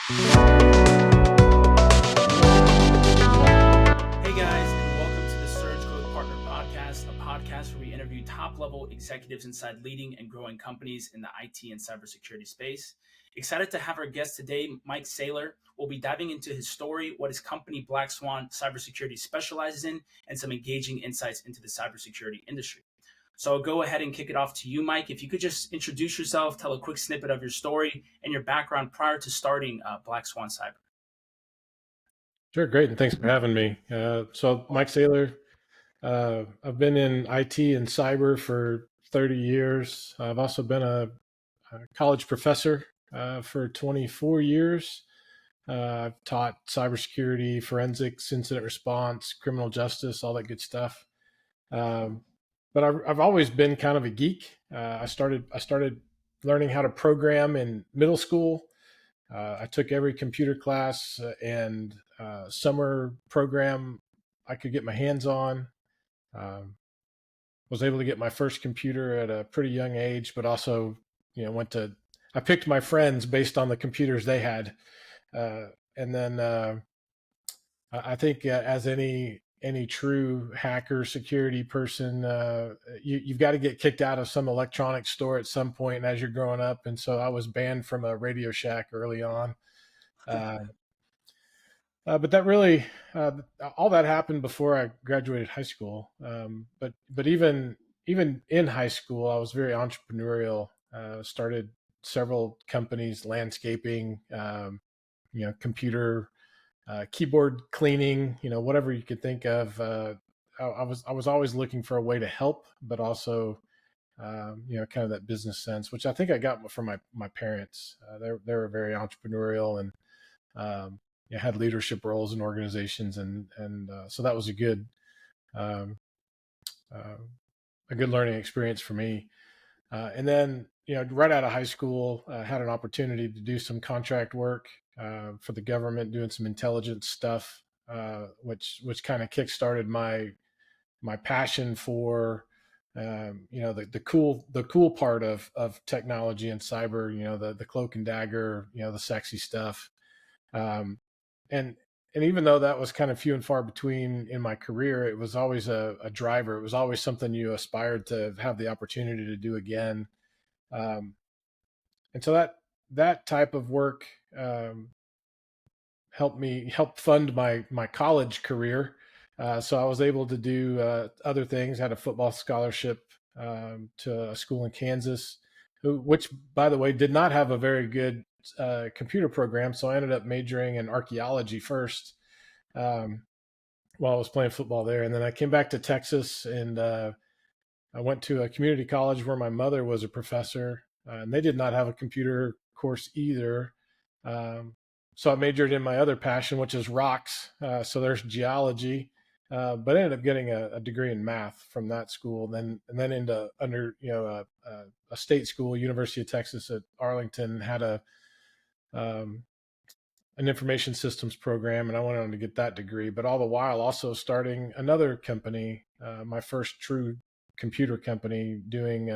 Hey guys, and welcome to the Surge Growth Partner Podcast, a podcast where we interview top level executives inside leading and growing companies in the IT and cybersecurity space. Excited to have our guest today, Mike Saylor. We'll be diving into his story, what his company Black Swan Cybersecurity specializes in, and some engaging insights into the cybersecurity industry. So I'll go ahead and kick it off to you, Mike. If you could just introduce yourself, tell a quick snippet of your story and your background prior to starting Black Swan Cyber. Sure, great, and thanks for having me. So, Mike Saylor, I've been in IT and cyber for 30 years. I've also been a college professor for 24 years. I've taught cybersecurity, forensics, incident response, criminal justice, all that good stuff. Um, but I've always been kind of a geek. I started learning how to program in middle school. I took every computer class and summer program I could get my hands on. Um, was able to get my first computer at a pretty young age, but also, I picked my friends based on the computers they had. And then I think as any true hacker security person, you've got to get kicked out of some electronics store at some point as you're growing up. And so I was banned from a Radio Shack early on. Uh, but that really, all that happened before I graduated high school. But even in high school, I was very entrepreneurial. Started several companies, landscaping, computer, keyboard cleaning, whatever you could think of. I was always looking for a way to help, but also kind of that business sense, which I think I got from my parents. They were very entrepreneurial and um, had leadership roles in organizations, and so that was um, uh, a good learning experience for me. And then right out of high school, I had an opportunity to do some contract work for the government, doing some intelligence stuff, which kind of kickstarted my passion for the cool part of technology and cyber, the cloak and dagger, the sexy stuff. um, and and even though that was kind of few and far between in my career, it was always a driver. It was always something you aspired to have the opportunity to do again. um, and so that type of work helped fund my college career. So I was able to do other things. Had a football scholarship to a school in Kansas, which, by the way, did not have a very good computer program. So I ended up majoring in archaeology first um, while I was playing football there, and then I came back to Texas and I went to a community college where my mother was a professor, and they did not have a computer course either. Um, so I majored in my other passion, which is rocks. So there's geology, but I ended up getting a degree in math from that school. Then into under a state school, University of Texas at Arlington, had um, an information systems program, and I went on to get that degree. But all the while, also starting another company, my first true computer company, doing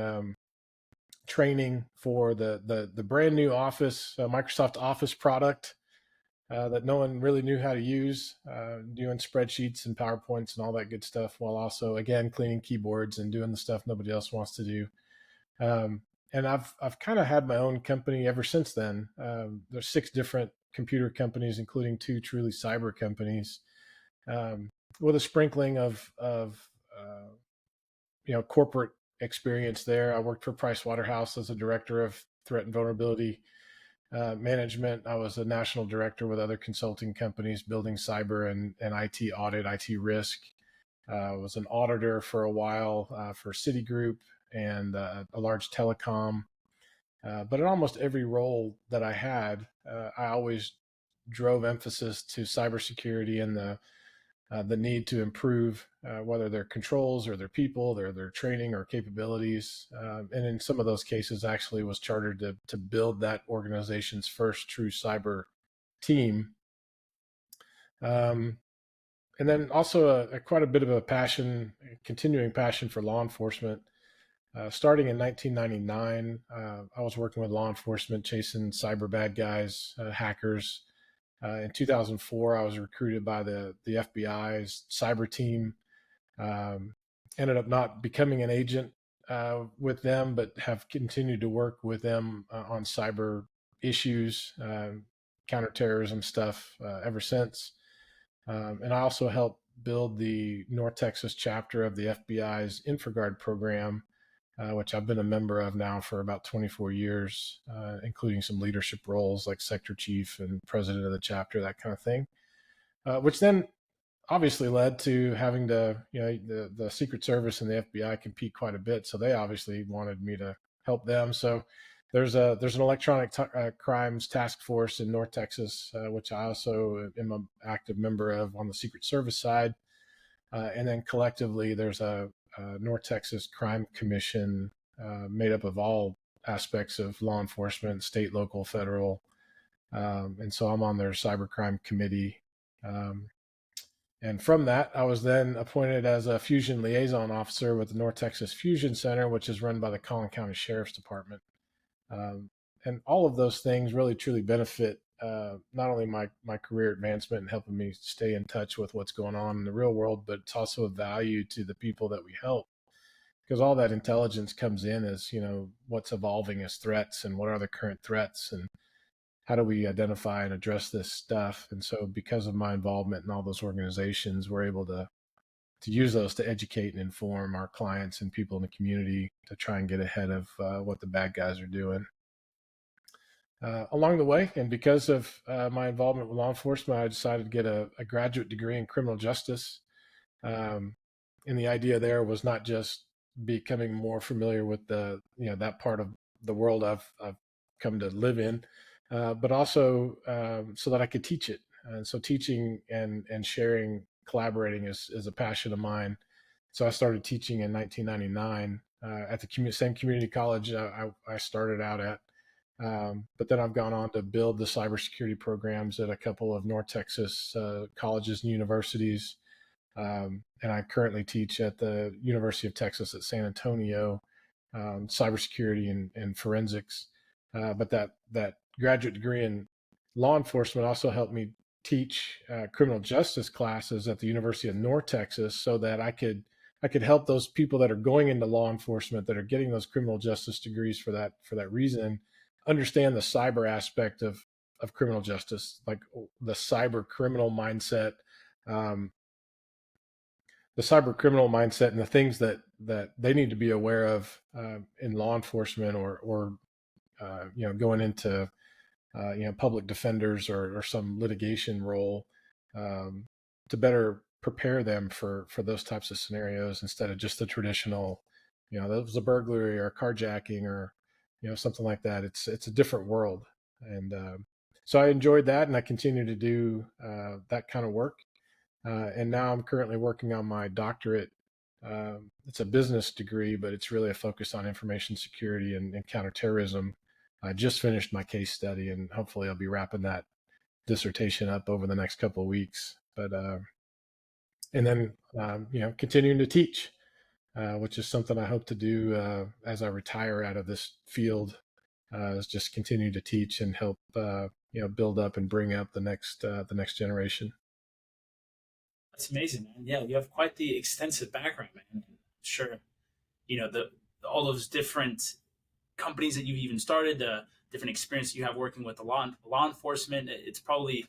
training for the brand new Office, Microsoft Office product that no one really knew how to use, doing spreadsheets and PowerPoints and all that good stuff, while also again cleaning keyboards and doing the stuff nobody else wants to do. And I've kind of had my own company ever since then. There's 6 different computer companies, including 2 truly cyber companies, um, with a sprinkling of corporate experience there. I worked for Price Waterhouse as a director of threat and vulnerability management. I was a national director with other consulting companies building cyber and IT audit, IT risk. I was an auditor for a while for Citigroup and a large telecom. But in almost every role that I had, I always drove emphasis to cybersecurity and the need to improve, whether their controls or their people, their training or capabilities. And in some of those cases, actually was chartered to build that organization's first true cyber team. Um, and then also quite a bit of a passion, continuing passion for law enforcement. Starting in 1999, I was working with law enforcement, chasing cyber bad guys, hackers. In 2004, I was recruited by the FBI's cyber team. Um, Ended up not becoming an agent with them, but have continued to work with them on cyber issues, counterterrorism stuff ever since. And I also helped build the North Texas chapter of the FBI's InfraGard program, which I've been a member of now for about 24 years, including some leadership roles like sector chief and president of the chapter, that kind of thing. Which then obviously led to having to, the Secret Service and the FBI compete quite a bit. So they obviously wanted me to help them. So there's an electronic crimes task force in North Texas, which I also am an active member of on the Secret Service side. And then collectively, there's a North Texas Crime Commission made up of all aspects of law enforcement, state, local, federal. And so I'm on their cybercrime committee. And from that, I was then appointed as a fusion liaison officer with the North Texas Fusion Center, which is run by the Collin County Sheriff's Department. And all of those things really truly benefit not only my career advancement and helping me stay in touch with what's going on in the real world, but it's also a value to the people that we help, because all that intelligence comes in as, what's evolving as threats and what are the current threats and how do we identify and address this stuff. And so because of my involvement in all those organizations, we're able to use those to educate and inform our clients and people in the community to try and get ahead of what the bad guys are doing. Along the way, and because of my involvement with law enforcement, I decided to get a graduate degree in criminal justice. Um, and the idea there was not just becoming more familiar with that part of the world I've come to live in, but also so that I could teach it. And so teaching and sharing, collaborating is a passion of mine. So I started teaching in 1999 at the same community college I started out at. But then I've gone on to build the cybersecurity programs at a couple of North Texas colleges and universities. And I currently teach at the University of Texas at San Antonio, cybersecurity and forensics. But that graduate degree in law enforcement also helped me teach criminal justice classes at the University of North Texas, so that I could help those people that are going into law enforcement, that are getting those criminal justice degrees for that reason, understand the cyber aspect of criminal justice, like the cyber criminal mindset, um, and the things that they need to be aware of in law enforcement, or going into public defenders or some litigation role, um, to better prepare them for those types of scenarios, instead of just the traditional, that was a burglary or a carjacking or something like that. It's a different world. And so I enjoyed that, and I continue to do that kind of work. And now I'm currently working on my doctorate. It's a business degree, but it's really a focus on information security and counterterrorism. I just finished my case study, and hopefully I'll be wrapping that dissertation up over the next couple of weeks. But and then continuing to teach, which is something I hope to do as I retire out of this field. Is just continue to teach and help build up and bring up the next generation. That's amazing, man. Yeah, you have quite the extensive background, man. Sure, the all those different companies that you've even started, the different experience you have working with the law enforcement. It's probably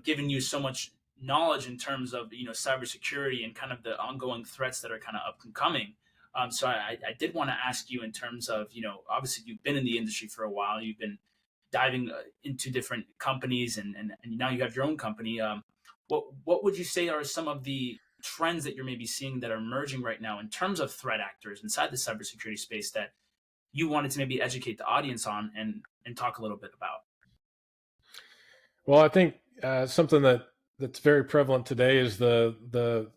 given you so much knowledge in terms of cybersecurity and kind of the ongoing threats that are kind of up and coming. So I did want to ask you in terms of obviously you've been in the industry for a while. You've been diving into different companies, and now you have your own company. What would you say are some of the trends that you're maybe seeing that are emerging right now in terms of threat actors inside the cybersecurity space that you wanted to maybe educate the audience on and talk a little bit about? Well, I think something that's very prevalent today is the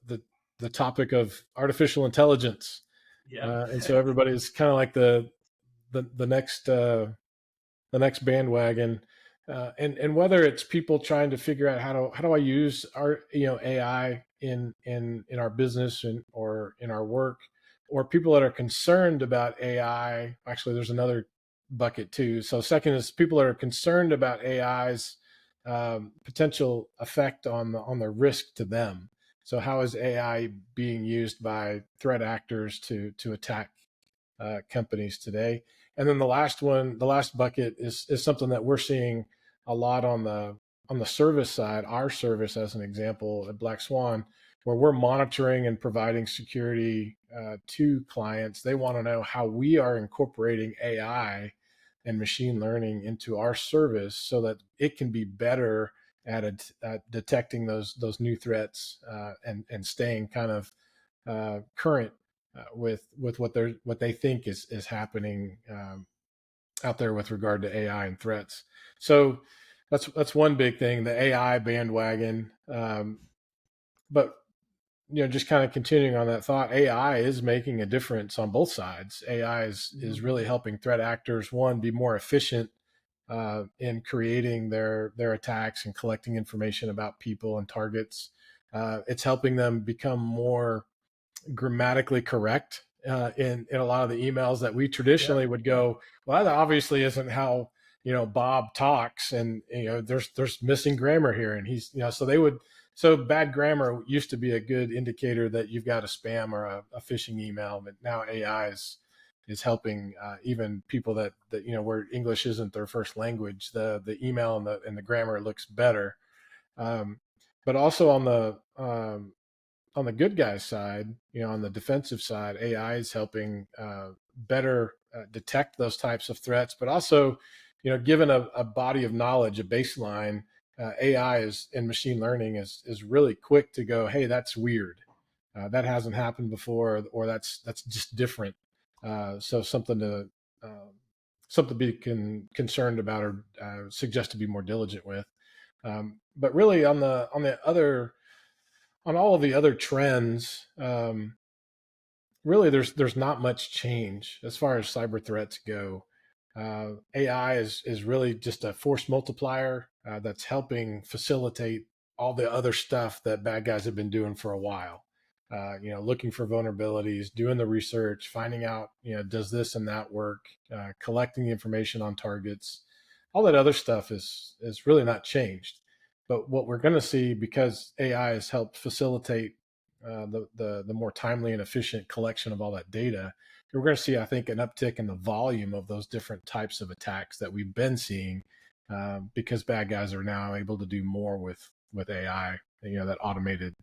topic of artificial intelligence. Yeah. And so everybody's kind of like the next bandwagon, and whether it's people trying to figure out how do I use our AI in our business or in our work, or people that are concerned about AI. Actually, there's another bucket too. So second is people that are concerned about AI's potential effect on the risk to them. So how is AI being used by threat actors to attack companies today? And then the last one, the last bucket is something that we're seeing a lot on the service side. Our service, as an example, at Black Swan, where we're monitoring and providing security to clients. They want to know how we are incorporating AI and machine learning into our service so that it can be better at detecting those new threats and staying kind of current with what they think is happening out there with regard to AI and threats. So that's one big thing, the AI bandwagon. But just kind of continuing on that thought, AI is making a difference on both sides. AI is really helping threat actors, one, be more efficient in creating their attacks and collecting information about people and targets. It's helping them become more grammatically correct in a lot of the emails that we Yeah. traditionally would go, well, that obviously isn't how Bob talks, and there's missing grammar here, and he's so they would. So bad grammar used to be a good indicator that you've got a spam or a phishing email, but now AI is helping even people that where English isn't their first language. The email and the grammar looks better, um, but also on the good guys side, on the defensive side, AI is helping better detect those types of threats, but also, given a body of knowledge, a baseline, AI is in machine learning is really quick to go, hey, that's weird, that hasn't happened before, or that's just different. So something to be concerned about or suggest to be more diligent with. But really, on all of the other trends, really there's not much change as far as cyber threats go. AI is really just a force multiplier that's helping facilitate all the other stuff that bad guys have been doing for a while. Looking for vulnerabilities, doing the research, finding out, does this and that work, collecting the information on targets. All that other stuff is really not changed. But what we're going to see, because AI has helped facilitate the more timely and efficient collection of all that data, we're going to see, I think, an uptick in the volume of those different types of attacks that we've been seeing, because bad guys are now able to do more with AI. That automated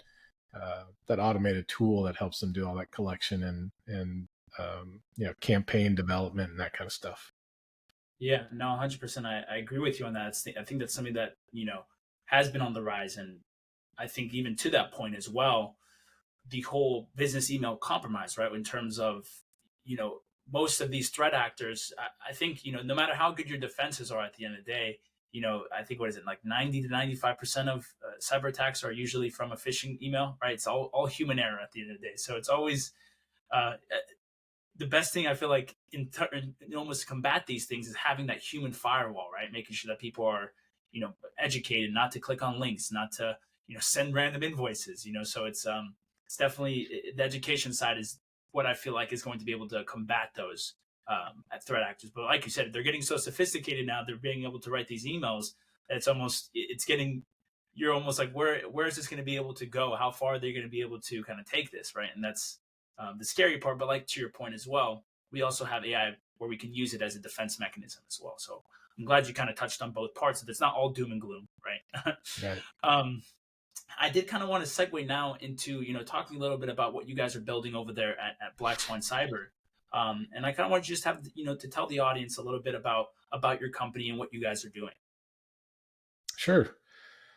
tool that helps them do all that collection and campaign development and that kind of stuff. Yeah, no, 100%. I agree with you on that. I think that's something that, has been on the rise. And I think even to that point as well, the whole business email compromise, right? In terms of, you know, most of these threat actors, I think, no matter how good your defenses are at the end of the day, I think, what is it, like 90 to 95% of cyber attacks are usually from a phishing email, right? It's all human error at the end of the day. So it's always, uh, the best thing I feel like in almost to combat these things is having that human firewall, right? Making sure that people are, educated not to click on links, not to, send random invoices, So it's definitely the education side is what I feel like is going to be able to combat those at threat actors. But like you said, they're getting so sophisticated now. They're being able to write these emails that it's getting, you're almost like, where is this going to be able to go? How far are they going to be able to kind of take this, right? And that's the scary part. But like to your point as well, we also have AI where we can use it as a defense mechanism as well. So I'm glad you kind of touched on both parts of it. It's not all doom and gloom, right? Right. um, I did kind of want to segue now into, talking a little bit about what you guys are building over there at Black Swan Cyber. And I kind of want you to just have, to tell the audience a little bit about your company and what you guys are doing. Sure.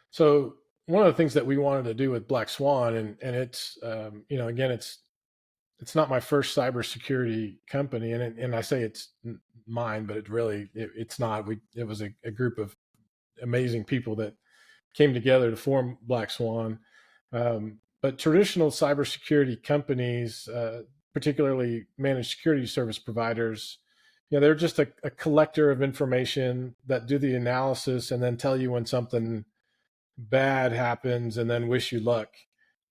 So one of the things that we wanted to do with Black Swan, and it's again, it's not my first cybersecurity company, and I say it's mine, but it's not. It was a group of amazing people that came together to form Black Swan. But traditional cybersecurity companies, particularly managed security service providers, they're just a collector of information that do the analysis and then tell you when something bad happens and then wish you luck.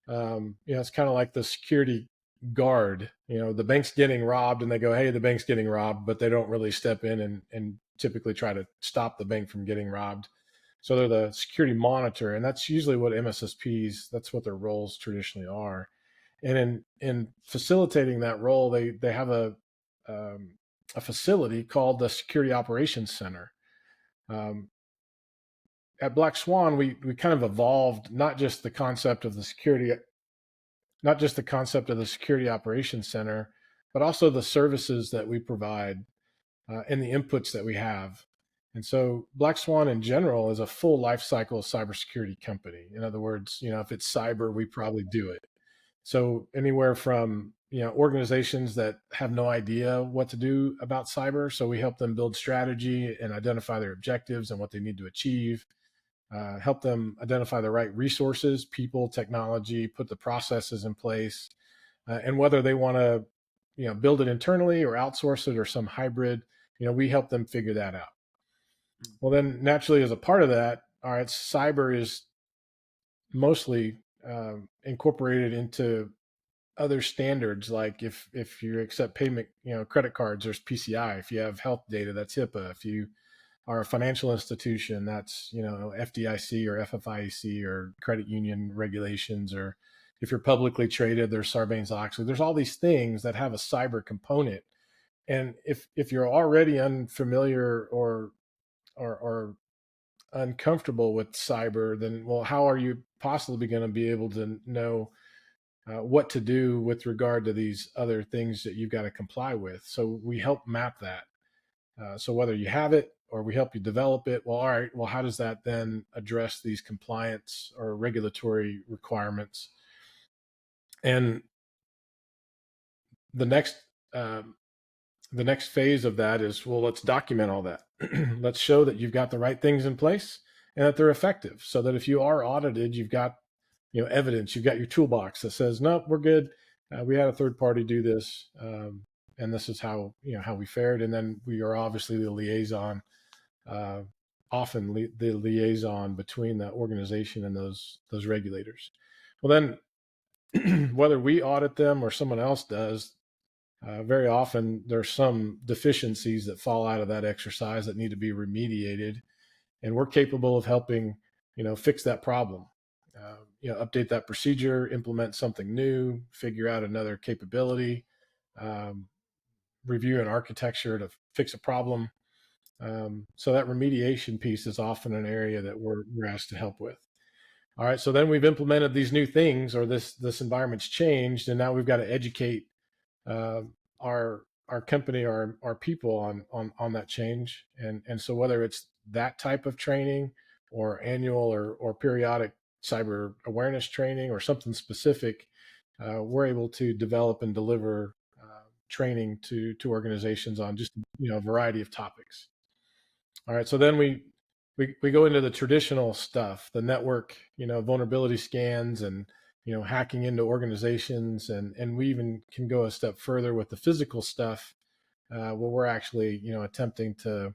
It's kind of like the security guard. The bank's getting robbed, and they go, "Hey, the bank's getting robbed," but they don't really step in and typically try to stop the bank from getting robbed. So they're the security monitor, and that's usually what MSSPs. That's what their roles traditionally are. And in facilitating that role, they have um, a facility called the Security Operations Center. Um, at Black Swan, we kind of evolved not just the concept of the Security Operations Center, but also the services that we provide and the inputs that we have. And so Black Swan in general is a full life cycle cybersecurity company. In other words, if it's cyber, we probably do it. So anywhere from organizations that have no idea what to do about cyber, so we help them build strategy and identify their objectives and what they need to achieve. Help them identify the right resources, people, technology, put the processes in place, and whether they want to build it internally or outsource it or some hybrid. We help them figure that out. Well, then naturally, as a part of that, all right, cyber is mostly incorporated into other standards, like if you accept payment, credit cards, there's PCI. If you have health data, that's HIPAA. If you are a financial institution, that's FDIC or FFIEC or credit union regulations. Or if you're publicly traded, there's Sarbanes-Oxley. There's all these things that have a cyber component. And if you're already unfamiliar or uncomfortable with cyber, then well, how are you possibly going to be able to know what to do with regard to these other things that you've got to comply with? So we help map that. So whether you have it or we help you develop it, well, all right, well, how does that then address these compliance or regulatory requirements? And the next um, the next phase of that is, well, let's document all that. Let's show that you've got the right things in place and that they're effective, so that if you are audited, you've got evidence. You've got your toolbox that says, nope, we're good. We had a third party do this, and this is how we fared. And then we are obviously the liaison, uh, often the liaison between the organization and those regulators. Well, then whether we audit them or someone else does, very often there's some deficiencies that fall out of that exercise that need to be remediated, and we're capable of helping fix that problem. Update that procedure, implement something new, figure out another capability, um, review an architecture to fix a problem. So that remediation piece is often an area that we're asked to help with. All right, so then we've implemented these new things, or this environment's changed, and now we've got to educate uh, our company, our people on that change. And so whether it's that type of training or annual or periodic cyber awareness training or something specific, we're able to develop and deliver training to organizations on just a variety of topics. All right, so then we go into the traditional stuff, the network, vulnerability scans and hacking into organizations, and we even can go a step further with the physical stuff, where we're actually attempting to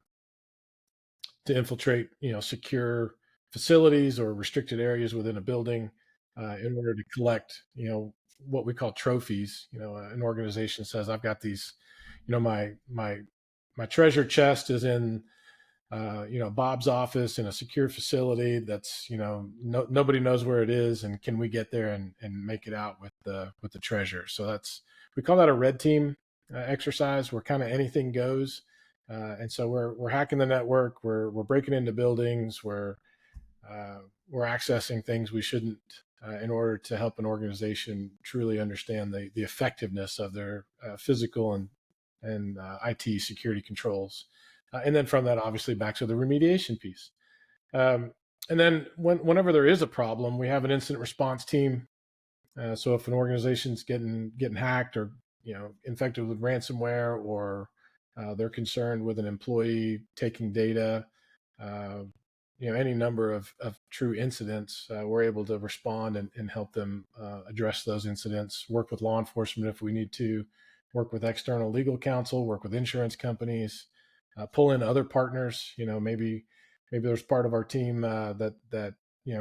infiltrate secure facilities or restricted areas within a building, in order to collect what we call trophies. An organization says, I've got these, my treasure chest is in Bob's office in a secure facility that's nobody knows where it is, and can we get there and make it out with the treasure? So we call that a red team exercise, where kind of anything goes. And so we're hacking the network, we're breaking into buildings, we're accessing things we shouldn't, in order to help an organization truly understand the effectiveness of their physical and IT security controls. And then from that, obviously, back to the remediation piece. Um, and then whenever there is a problem, we have an incident response team. So if an organization's getting hacked or infected with ransomware, or they're concerned with an employee taking data, uh, any number of true incidents, we're able to respond and help them address those incidents, work with law enforcement if we need to, work with external legal counsel, work with insurance companies, pull in other partners. Maybe there's part of our team that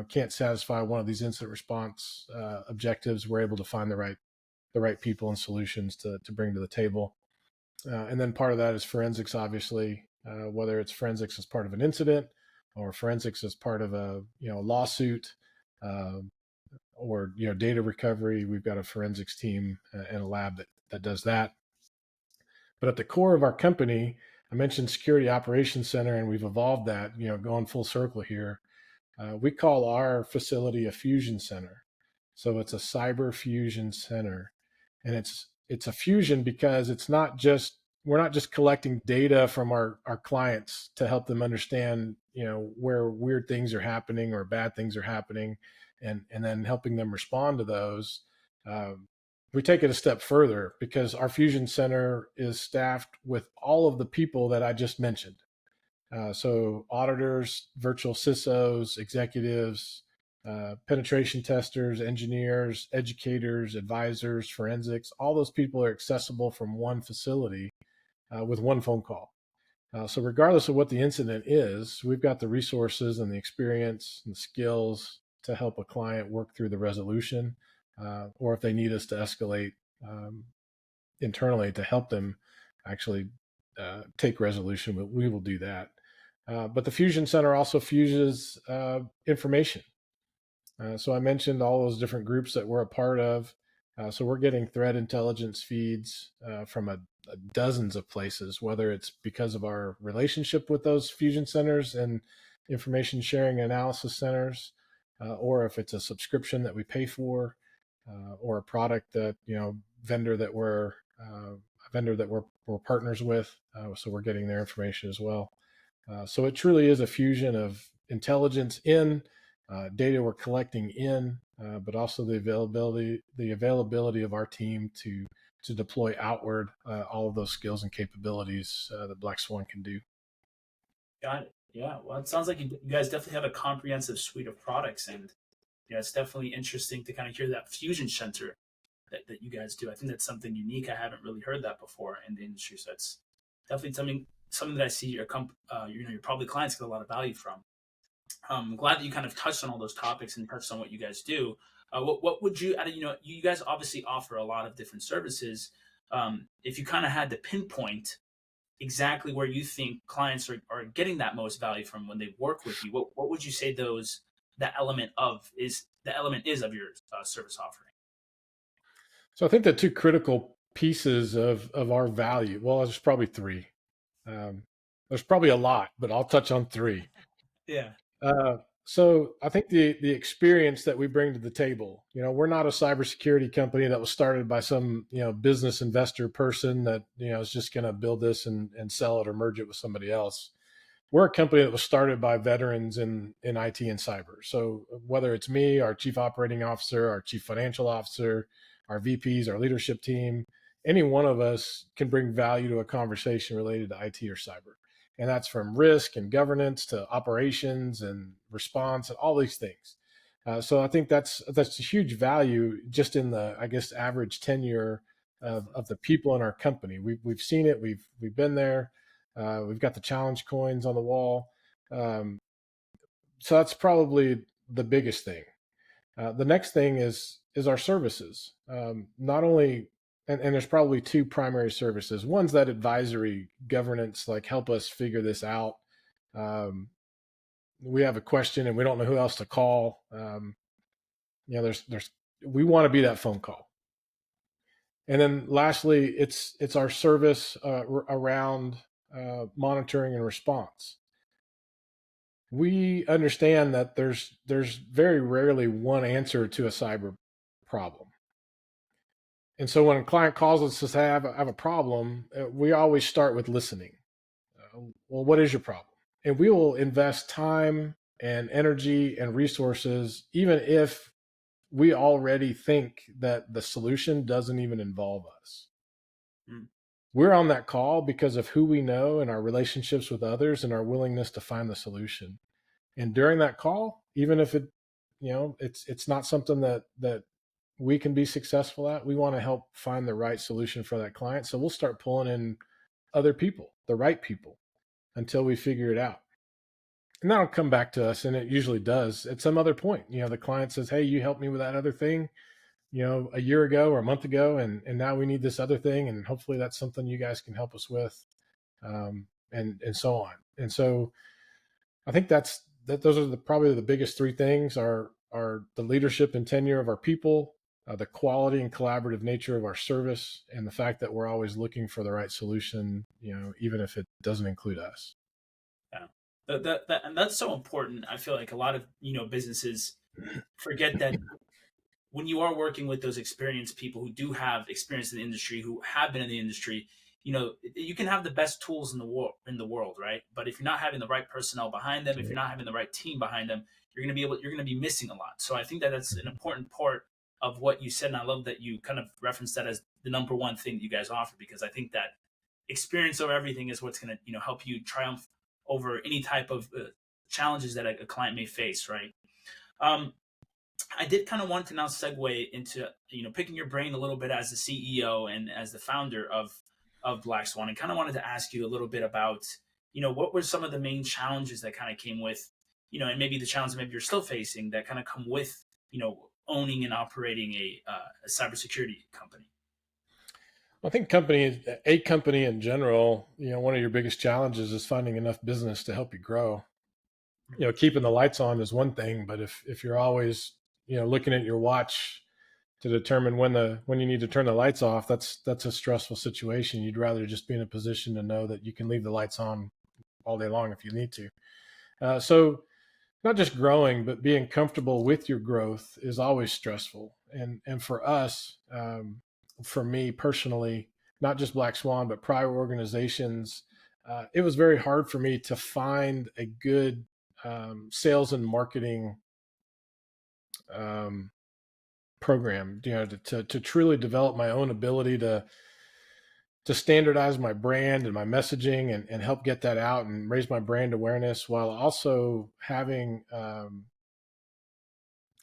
can't satisfy one of these incident response objectives. We're able to find the right the right people and solutions to bring to the table. And then part of that is forensics, obviously, whether it's forensics as part of an incident or forensics as part of a lawsuit, uh, or data recovery. We've got a forensics team and a lab that does that. But at the core of our company, I mentioned security operations center, and we've evolved that. Going full circle here, we call our facility a fusion center. So it's a cyber fusion center, and it's a fusion because we're not just collecting data from our clients to help them understand where weird things are happening or bad things are happening, and then helping them respond to those. Um, we take it a step further because our fusion center is staffed with all of the people that I just mentioned. So auditors, virtual CISOs, executives, penetration testers, engineers, educators, advisors, forensics, all those people are accessible from one facility with one phone call. So regardless of what the incident is, we've got the resources and the experience and the skills to help a client work through the resolution, or if they need us to escalate um, internally to help them actually take resolution, we will do that. But the Fusion Center also fuses information. So I mentioned all those different groups that we're a part of. So we're getting threat intelligence feeds from dozens of places, whether it's because of our relationship with those fusion centers and information sharing analysis centers, or if it's a subscription that we pay for, or a product that vendor that we're a vendor that we're partners with. So we're getting their information as well. So it truly is a fusion of intelligence in data we're collecting in, but also the availability of our team to deploy outward all of those skills and capabilities that Black Swan can do. Got it. Yeah. Well, it sounds like you guys definitely have a comprehensive suite of products, and yeah, it's definitely interesting to kind of hear that fusion center that you guys do. I think that's something unique. I haven't really heard that before in the industry, so it's definitely something that I see your probably clients get a lot of value from. I'm glad that you kind of touched on all those topics and touched on what you guys do. What would you, you guys obviously offer a lot of different services. If you kind of had to pinpoint exactly where you think clients are getting that most value from when they work with you, what would you say that element is of your service offering? So I think the two critical pieces of our value, well, there's probably three. There's probably a lot, but I'll touch on three. Yeah. So I think the experience that we bring to the table, we're not a cybersecurity company that was started by some business investor person that is just going to build this and sell it or merge it with somebody else. We're a company that was started by veterans in IT and cyber. So whether it's me, our chief operating officer, our chief financial officer, our VPs, our leadership team, any one of us can bring value to a conversation related to IT or cyber. And that's from risk and governance to operations and response and all these things. So I think that's a huge value just in the, I guess, average tenure of the people in our company. We've seen it. We've been there. We've got the challenge coins on the wall. Um, so that's probably the biggest thing. The next thing is our services. Not only, and there's probably two primary services. One's that advisory governance, like help us figure this out. Um, we have a question and we don't know who else to call. There's we want to be that phone call. And then lastly, it's our service around monitoring and response. We understand that there's very rarely one answer to a cyber problem. And so when a client calls us to say, I have a problem, we always start with listening. Well, what is your problem? And we will invest time and energy and resources, even if we already think that the solution doesn't even involve us. Mm. We're on that call because of who we know and our relationships with others and our willingness to find the solution. And during that call, even if it's not something that we can be successful at, we want to help find the right solution for that client. So we'll start pulling in other people, the right people, until we figure it out. And that'll come back to us, and it usually does at some other point. The client says, "Hey, you help me with that other thing." a year ago or a month ago, and now we need this other thing, and hopefully that's something you guys can help us with, and so on. And so I think those are probably the biggest three things are the leadership and tenure of our people, the quality and collaborative nature of our service, and the fact that we're always looking for the right solution, even if it doesn't include us. Yeah. And that's so important. I feel like a lot of, businesses forget that when you are working with those experienced people who do have experience in the industry, who have been in the industry, you can have the best tools in the world, right? But if you're not having the right personnel behind them, if you're not having the right team behind them, you're gonna be missing a lot. So I think that that's an important part of what you said, and I love that you kind of referenced that as the number one thing that you guys offer, because I think that experience over everything is what's gonna help you triumph over any type of challenges that a client may face, right? Um, I did kind of want to now segue into picking your brain a little bit as the CEO and as the founder of Black Swan, and kind of wanted to ask you a little bit about what were some of the main challenges that kind of came with and maybe the challenges maybe you're still facing that kind of come with owning and operating a cybersecurity company. I think a company in general, one of your biggest challenges is finding enough business to help you grow. Keeping the lights on is one thing, but if you're always, looking at your watch to determine when you need to turn the lights off, that's a stressful situation. You'd rather just be in a position to know that you can leave the lights on all day long if you need to. So not just growing, but being comfortable with your growth is always stressful. And for us, for me personally, not just Black Swan, but prior organizations, it was very hard for me to find a good sales and marketing um, program, to truly develop my own ability to standardize my brand and my messaging, and help get that out and raise my brand awareness, while also having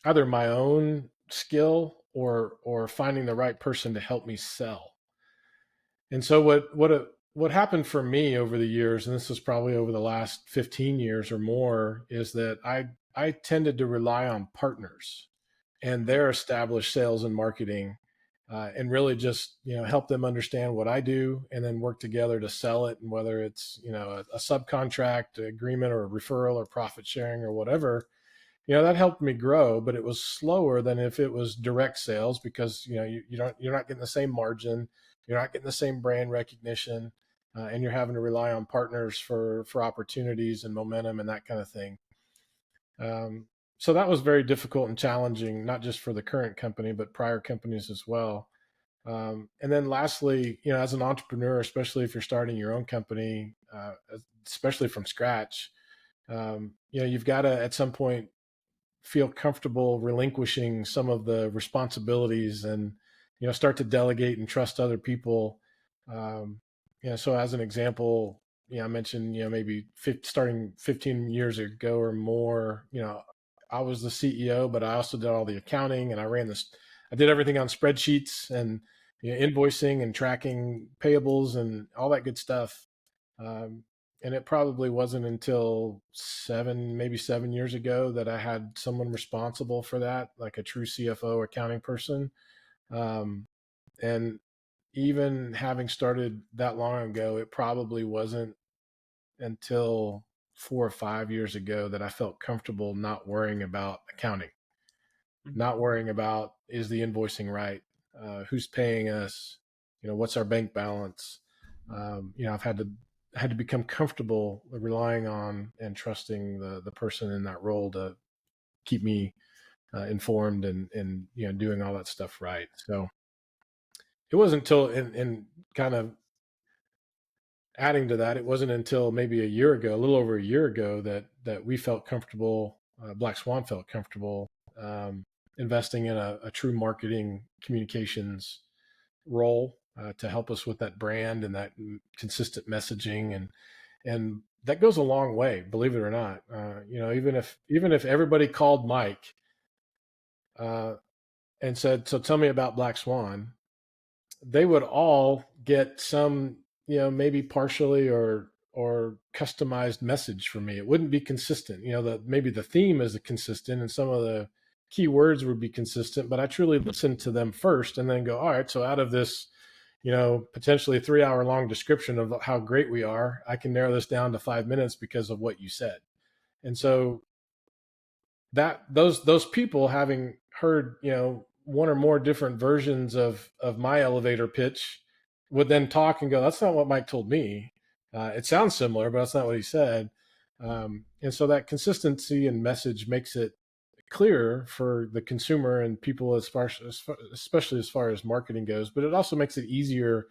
either my own skill or finding the right person to help me sell. And so what happened for me over the years, and this is probably over the last 15 years or more, is that I tended to rely on partners and their established sales and marketing, and really just help them understand what I do, and then work together to sell it. And whether it's a subcontract agreement or a referral or profit sharing or whatever, that helped me grow. But it was slower than if it was direct sales, because you're not getting the same margin, you're not getting the same brand recognition, and you're having to rely on partners for opportunities and momentum and that kind of thing. um, so that was very difficult and challenging, not just for the current company, but prior companies as well. And then lastly, as an entrepreneur, especially if you're starting your own company, especially from scratch, you've got to at some point feel comfortable relinquishing some of the responsibilities, and start to delegate and trust other people. um, so as an example, I mentioned, maybe starting 15 years ago or more, I was the CEO, but I also did all the accounting, and I did everything on spreadsheets, and invoicing and tracking payables and all that good stuff. um, and it probably wasn't until maybe 7 years ago, that I had someone responsible for that, like a true CFO accounting person. Um, and even having started that long ago, it probably wasn't until 4 or 5 years ago that I felt comfortable not worrying about accounting, Mhm. not worrying about, is the invoicing right, who's paying us, what's our bank balance. I've had to become comfortable relying on and trusting the person in that role to keep me informed, and doing all that stuff right. So it wasn't until, and kind of adding to that, it wasn't until maybe a year ago, a little over a year ago, that we felt comfortable. Black Swan felt comfortable investing in a true marketing communications role, to help us with that brand and that consistent messaging, and that goes a long way, believe it or not. Even if everybody called Mike, uh, and said, "So tell me about Black Swan," they would all get some, maybe partially or customized message from me. It wouldn't be consistent. Maybe the theme is consistent, and some of the keywords would be consistent, but I truly listen to them first and then go, all right, so out of this, potentially a 3 hour long description of how great we are, I can narrow this down to 5 minutes because of what you said. And Yeah. so that those people, having heard one or more different versions of my elevator pitch, would then talk and go, that's not what Mike told me. It sounds similar, but that's not what he said. And so that consistency and message makes it clearer for the consumer and people, especially as far as marketing goes, but it also makes it easier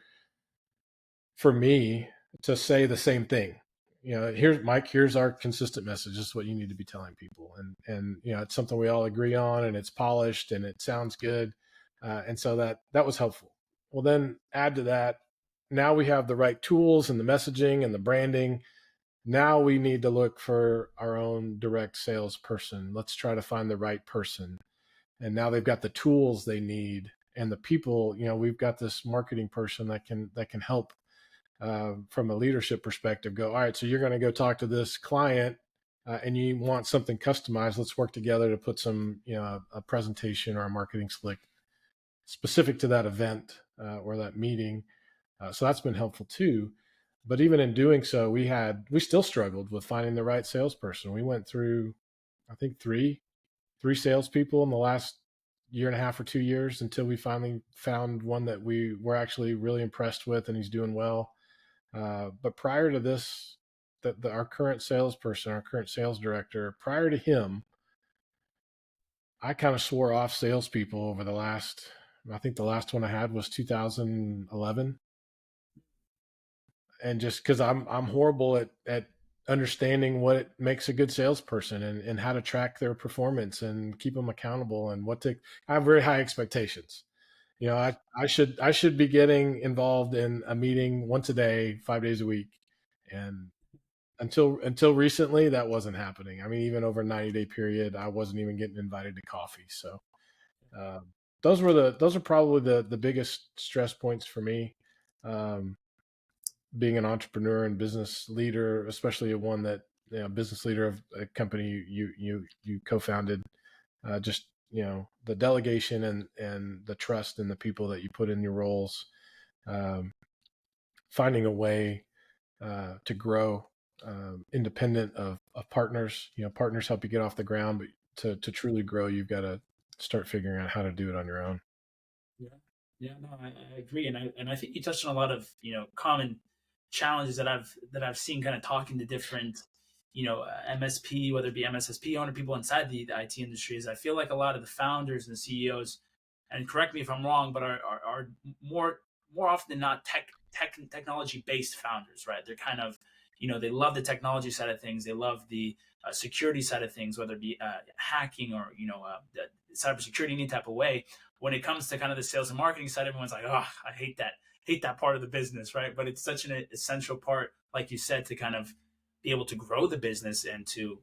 for me to say the same thing. Here's Mike, here's our consistent message. This is what you need to be telling people. And it's something we all agree on, and it's polished and it sounds good. And so that was helpful. Well, then add to that, now we have the right tools and the messaging and the branding. Now we need to look for our own direct salesperson. Let's try to find the right person. And now they've got the tools they need and the people. We've got this marketing person that can help, from a leadership perspective, go, all right, so you're going to go talk to this client, and you want something customized. Let's work together to put some, a presentation or a marketing slick specific to that event, or that meeting. So that's been helpful too. But even in doing so, we still struggled with finding the right salesperson. We went through, I think, three salespeople in the last year and a half or 2 years until we finally found one that we were actually really impressed with, and he's doing well. But prior to this, our current salesperson, our current sales director, prior to him, I kind of swore off salespeople over the last. I think the last one I had was 2011, and just because I'm horrible at understanding what it makes a good salesperson, and how to track their performance and keep them accountable, and what to. I have very high expectations. I should be getting involved in a meeting once a day, 5 days a week, and until recently, that wasn't happening. I mean, even over a 90-day period, I wasn't even getting invited to coffee. So uh, those are probably the biggest stress points for me. Um, Being an entrepreneur and business leader, especially one that, business leader of a company you co-founded, just the delegation and the trust in the people that you put in your roles, um, finding a way to grow, independent of partners. Partners help you get off the ground, but to truly grow, you've got to start figuring out how to do it on your own. Yeah, yeah, no, I agree, and I think you touched on a lot of common challenges that I've seen kind of talking to different MSP, whether it be MSSP owner people inside the IT industry. Is I feel like a lot of the founders and the CEOs, and correct me if I'm wrong, but are more often than not technology based founders, right? They're kind of they love the technology side of things, they love the security side of things, whether it be hacking or the cybersecurity, any type of way. When it comes to kind of the sales and marketing side, everyone's like, oh, I hate that part of the business, right? But it's such an essential part, like you said, to kind of be able to grow the business and to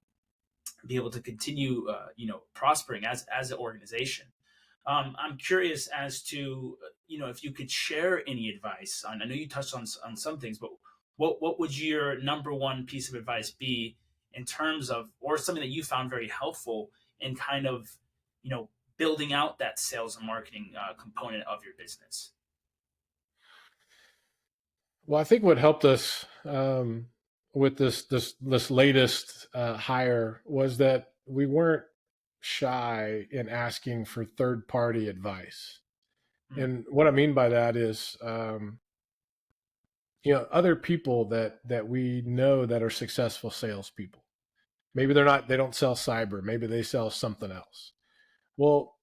be able to continue, prospering as an organization. I'm curious as to, if you could share any advice on. I know you touched on some things, but what would your number one piece of advice be in terms of, or something that you found very helpful in kind of, you know, building out that sales and marketing component of your business? Well, I think what helped us, with this latest hire, was that we weren't shy in asking for third party advice. Mm, And what I mean by that is, other people that we know that are successful salespeople. Maybe they don't sell cyber. Maybe they sell something else. Well,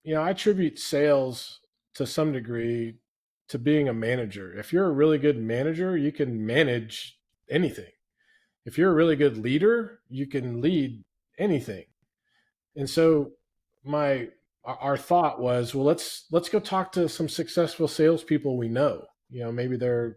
I attribute sales to some degree to being a manager. If you're a really good manager, you can manage anything. If you're a really good leader, you can lead anything. And so my our thought was, well, let's go talk to some successful salespeople we know. Maybe they're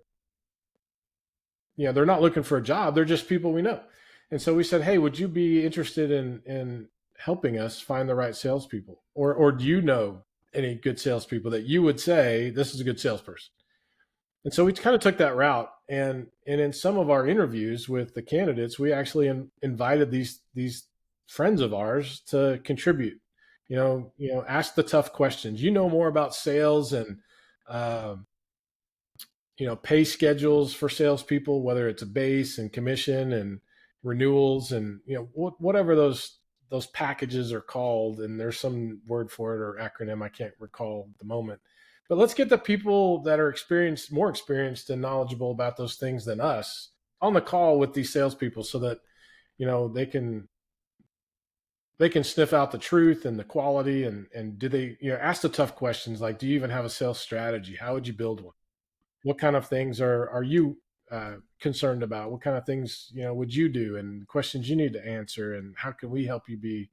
not looking for a job. They're just people we know. And so we said, hey, would you be interested in helping us find the right salespeople? Or do you know any good salespeople that you would say this is a good salesperson? And so we kind of took that route. And in some of our interviews with the candidates, we actually invited these friends of ours to contribute. Ask the tough questions. You know more about sales and um, pay schedules for salespeople, whether it's a base and commission and renewals and whatever those packages are called. And there's some word for it or acronym I can't recall at the moment. But let's get the people that are more experienced and knowledgeable about those things than us on the call with these salespeople, so that they can sniff out the truth and the quality, and do they ask the tough questions like, do you even have a sales strategy? How would you build one? What kind of things are you concerned about? What kind of things would you do, and questions you need to answer, and how can we help you be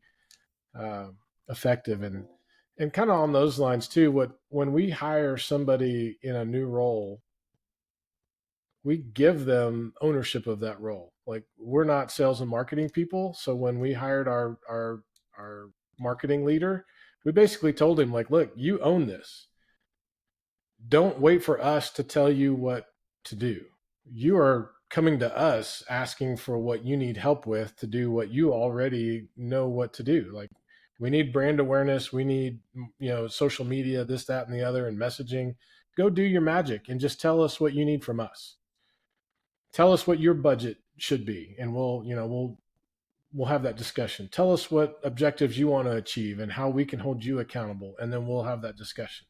uh, effective? And kind of on those lines too, when we hire somebody in a new role, we give them ownership of that role. Like, we're not sales and marketing people, so when we hired our marketing leader, we basically told him, like, look, you own this. Don't wait for us to tell you what to do. You are coming to us asking for what you need help with to do what you already know what to do. Like, we need brand awareness, we need social media, this, that, and the other, and messaging. Go do your magic and just tell us what you need from us. Tell us what your budget should be, and we'll have that discussion. Tell us what objectives you want to achieve and how we can hold you accountable, and then we'll have that discussion.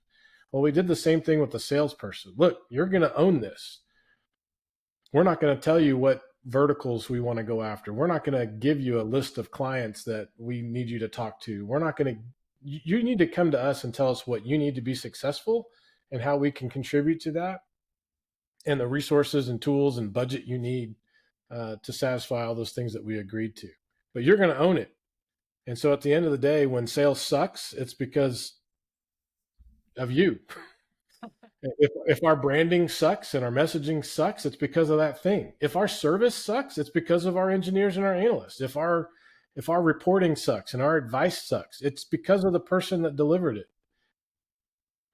Well, we did the same thing with the salesperson. Look, you're going to own this. We're not going to tell you what verticals we want to go after. We're not going to give you a list of clients that we need you to talk to. We're not going to, you need to come to us and tell us what you need to be successful and how we can contribute to that, and the resources and tools and budget you need to satisfy all those things that we agreed to. But you're going to own it. And so at the end of the day, when sales sucks, it's because of you. If our branding sucks and our messaging sucks, it's because of that thing. If our service sucks, it's because of our engineers and our analysts. If our reporting sucks and our advice sucks, it's because of the person that delivered it.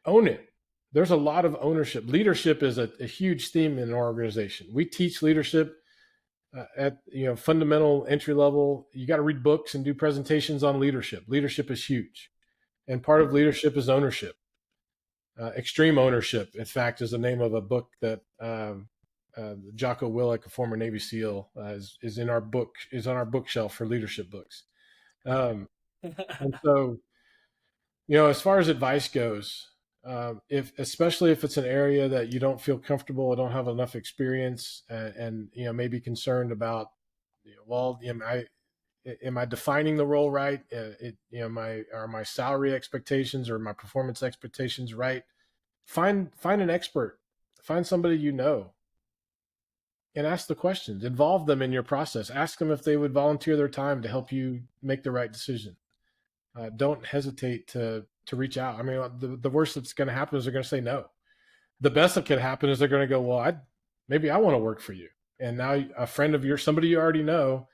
Own it. There's a lot of ownership. Leadership is a huge theme in our organization. We teach leadership at fundamental entry level. You got to read books and do presentations on leadership. Leadership is huge, and part of leadership is ownership. Extreme Ownership, in fact, is the name of a book that Jocko Willink, a former Navy SEAL, is on our bookshelf for leadership books. And so, as far as advice goes, especially if it's an area that you don't feel comfortable or don't have enough experience, and maybe concerned about, well, am I defining the role right? Are my salary expectations or my performance expectations right? Find an expert, find somebody and ask the questions. Involve them in your process. Ask them if they would volunteer their time to help you make the right decision. Don't hesitate to reach out. I mean, the worst that's going to happen is they're going to say no. The best that could happen is they're going to go, well, maybe I want to work for you. And now a friend of yours, somebody you already know,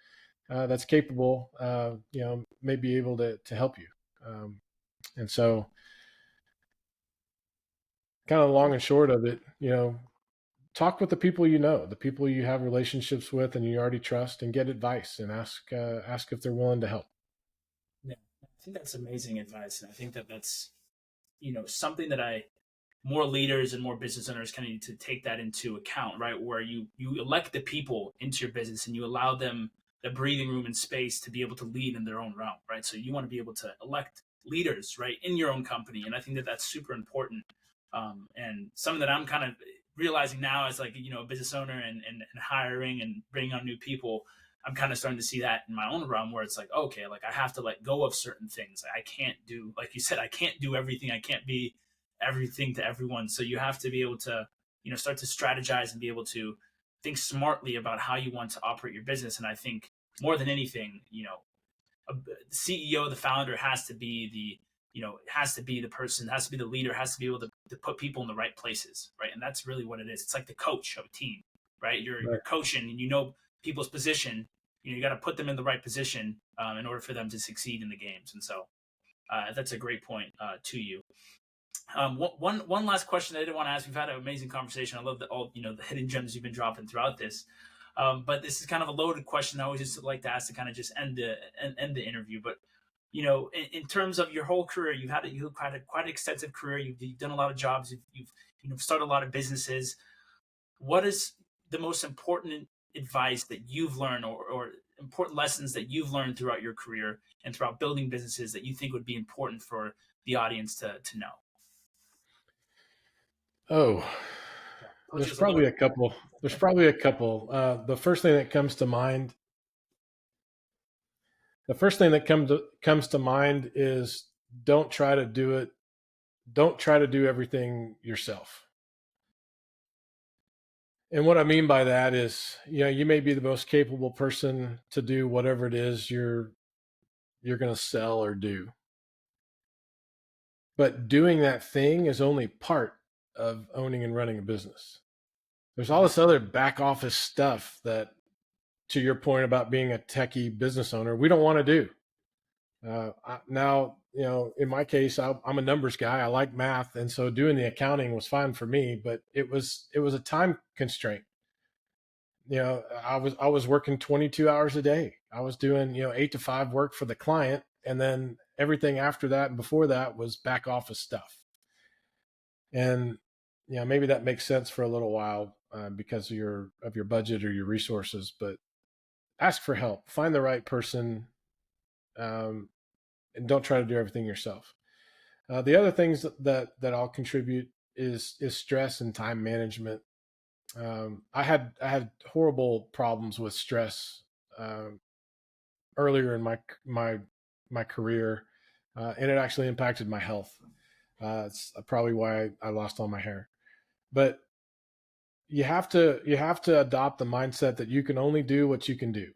that's capable, may be able to help you. And so, kind of long and short of it, talk with the people the people you have relationships with and you already trust, and get advice, and ask if they're willing to help. Yeah, I think that's amazing advice, and I think that that's something that more leaders and more business owners kind of need to take that into account, right? Where you elect the people into your business and you allow them the breathing room and space to be able to lead in their own realm, right? So you want to be able to elect leaders, right, in your own company, and I think that that's super important. And something that I'm kind of realizing now as like a business owner and hiring and bringing on new people, I'm kind of starting to see that in my own realm where it's like, okay, like I have to let go of certain things. I can't do, like you said, I can't do everything. I can't be everything to everyone. So you have to be able to, start to strategize and be able to think smartly about how you want to operate your business. And I think more than anything, a CEO, the founder has to be has to be the person, has to be the leader, has to be able to put people in the right places, right? And that's really what it is. It's like the coach of a team, right? You're coaching, and people's position. You got to put them in the right position in order for them to succeed in the games. And so that's a great point to you. One last question I did want to ask. We've had an amazing conversation. I love all the hidden gems you've been dropping throughout this. But this is kind of a loaded question. I always just like to ask to kind of just end the interview. But in terms of your whole career, you've had quite an extensive career. You've done a lot of jobs. You've started a lot of businesses. What is the most important advice that you've learned, or important lessons that you've learned throughout your career and throughout building businesses that you think would be important for the audience to know? Oh, Yeah. Told you there's it's a little. probably a couple. There's probably a couple. The first thing that comes to mind. The first thing that comes to mind is don't try to do it. Don't try to do everything yourself. And what I mean by that is, you may be the most capable person to do whatever it is you're going to sell or do, but doing that thing is only part of owning and running a business. There's all this other back office stuff that, to your point about being a techie business owner, we don't want to do. Now, in my case, I'm a numbers guy. I like math, and so doing the accounting was fine for me. But it was a time constraint. I was working 22 hours a day. I was doing 8 to 5 work for the client, and then everything after that and before that was back office stuff. And maybe that makes sense for a little while because of your budget or your resources. But ask for help. Find the right person. Um, and don't try to do everything yourself. The other things that I'll contribute is stress and time management. I had horrible problems with stress um, earlier in my career, and it actually impacted my health. It's probably why I lost all my hair. But you have to adopt the mindset that you can only do what you can do.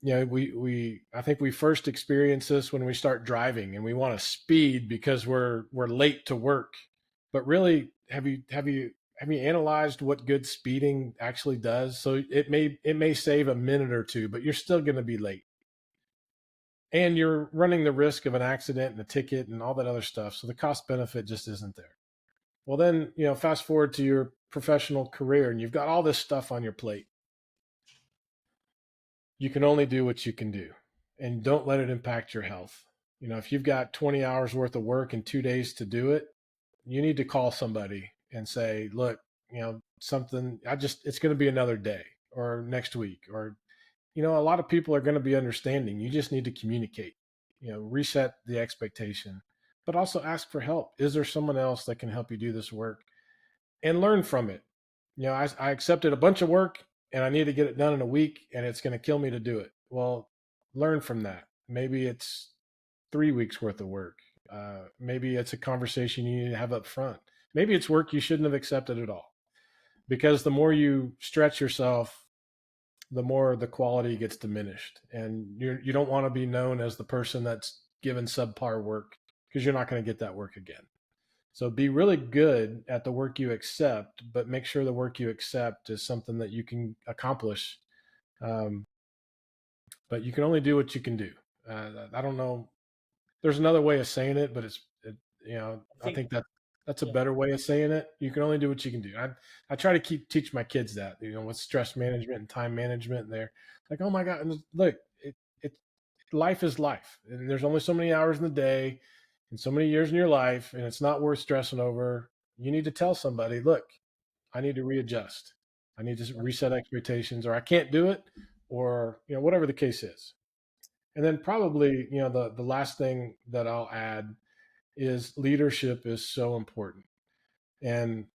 We I think we first experience this when we start driving and we want to speed because we're late to work. But really, have you analyzed what good speeding actually does? So it may save a minute or two, but you're still going to be late, and you're running the risk of an accident and a ticket and all that other stuff. So the cost benefit just isn't there. Well, then fast forward to your professional career, and you've got all this stuff on your plate. You can only do what you can do, and don't let it impact your health. If you've got 20 hours worth of work and 2 days to do it, you need to call somebody and say, look, something, it's going to be another day or next week, or, a lot of people are going to be understanding. You just need to communicate, reset the expectation, but also ask for help. Is there someone else that can help you do this work and learn from it? I accepted a bunch of work and I need to get it done in a week and it's going to kill me to do it. Well, learn from that. Maybe it's 3 weeks worth of work. Maybe it's a conversation you need to have up front. Maybe it's work you shouldn't have accepted at all. Because the more you stretch yourself, the more the quality gets diminished. And you don't want to be known as the person that's given subpar work because you're not going to get that work again. So be really good at the work you accept, but make sure the work you accept is something that you can accomplish. Um, but you can only do what you can do. I don't know. There's another way of saying it, but I I think. think that's a Yeah. better way of saying it. You can only do what you can do. I try to teach my kids that, with stress management and time management. And they're like, oh my God, and look, it life is life, and there's only so many hours in the day and so many years in your life, and it's not worth stressing over. You need to tell somebody, look, I need to readjust. I need to reset expectations, or I can't do it, or whatever the case is. And then probably the last thing that I'll add is leadership is so important. And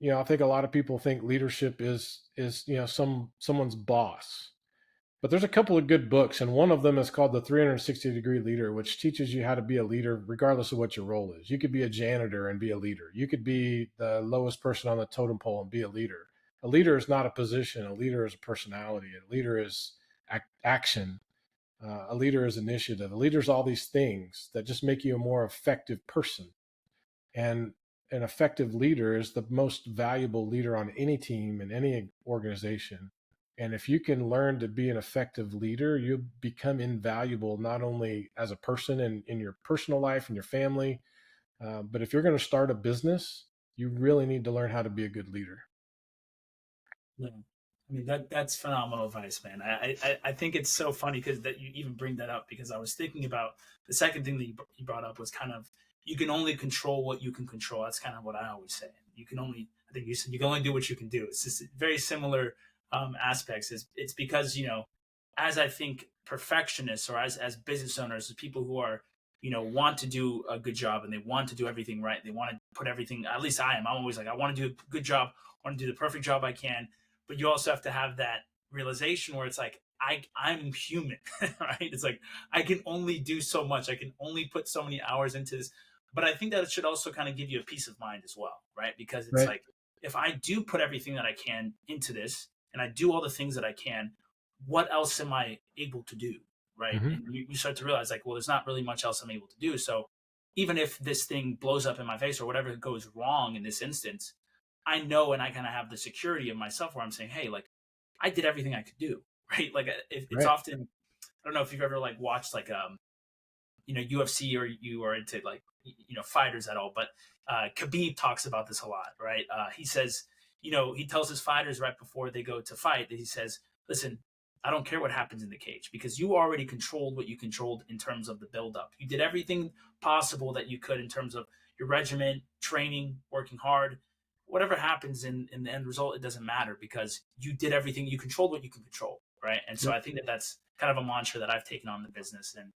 I think a lot of people think leadership is someone's boss. But there's a couple of good books, and one of them is called The 360-Degree Leader, which teaches you how to be a leader regardless of what your role is. You could be a janitor and be a leader. You could be the lowest person on the totem pole and be a leader. A leader is not a position. A leader is a personality. A leader is action. A leader is initiative. A leader is all these things that just make you a more effective person. And an effective leader is the most valuable leader on any team in any organization. And if you can learn to be an effective leader, you become invaluable not only as a person in your personal life and your family, but if you're going to start a business, you really need to learn how to be a good leader. Yeah. I mean, that's phenomenal advice, man. I think it's so funny because that you even bring that up, because I was thinking about the second thing that you brought up was kind of, you can only control what you can control. That's kind of what I always say. You can only, I think you said, you can only do what you can do. It's just very similar aspects. It's because, as I think perfectionists, or as business owners, as people who are, want to do a good job and they want to do everything right. They want to put everything, at least I am. I'm always like, I want to do a good job. I want to do the perfect job I can, but you also have to have that realization where it's like, I'm human, right? It's like, I can only do so much. I can only put so many hours into this. But I think that it should also kind of give you a peace of mind as well, right? Because it's Right. like, if I do put everything that I can into this and I do all the things that I can, what else am I able to do? Right. Hmm. And you start to realize, like, well, there's not really much else I'm able to do. So even if this thing blows up in my face or whatever goes wrong in this instance, I know, and I kind of have the security of myself where I'm saying, hey, like, I did everything I could do, right? Like, it's Right. often, I don't know if you've ever like watched like UFC, or you are into like fighters at all, but Khabib talks about this a lot, right? He says, he tells his fighters right before they go to fight that he says, listen, I don't care what happens in the cage, because you already controlled what you controlled in terms of the buildup. You did everything possible that you could in terms of your regimen, training, working hard. Whatever happens in the end result, it doesn't matter, because you did everything. You controlled what you can control, right? And so Yep. I think that that's kind of a mantra that I've taken on the business, and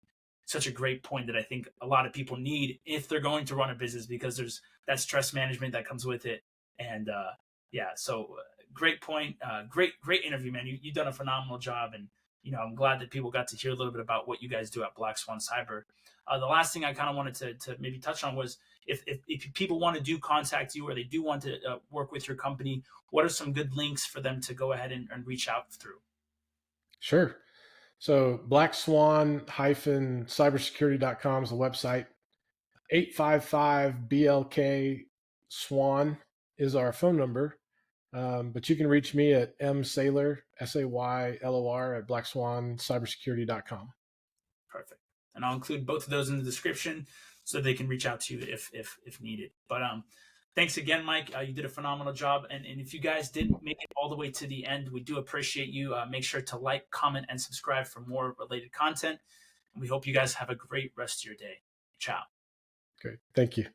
such a great point that I think a lot of people need if they're going to run a business, because there's that stress management that comes with it. And yeah, so great point. Great interview, man. You've done a phenomenal job. And, I'm glad that people got to hear a little bit about what you guys do at Black Swan Cyber. The last thing I kind of wanted to maybe touch on was, if people want to do contact you, or they do want to work with your company, what are some good links for them to go ahead and reach out through? Sure. So Black Swan cybersecurity.com is the website. 855 BLK Swan is our phone number. But you can reach me at msaylor, Saylor, at blackswancybersecurity.com. Perfect. And I'll include both of those in the description so they can reach out to you if needed. But thanks again, Mike. You did a phenomenal job. And if you guys didn't make it all the way to the end, we do appreciate you. Make sure to like, comment, and subscribe for more related content. And we hope you guys have a great rest of your day. Ciao. Okay. Thank you.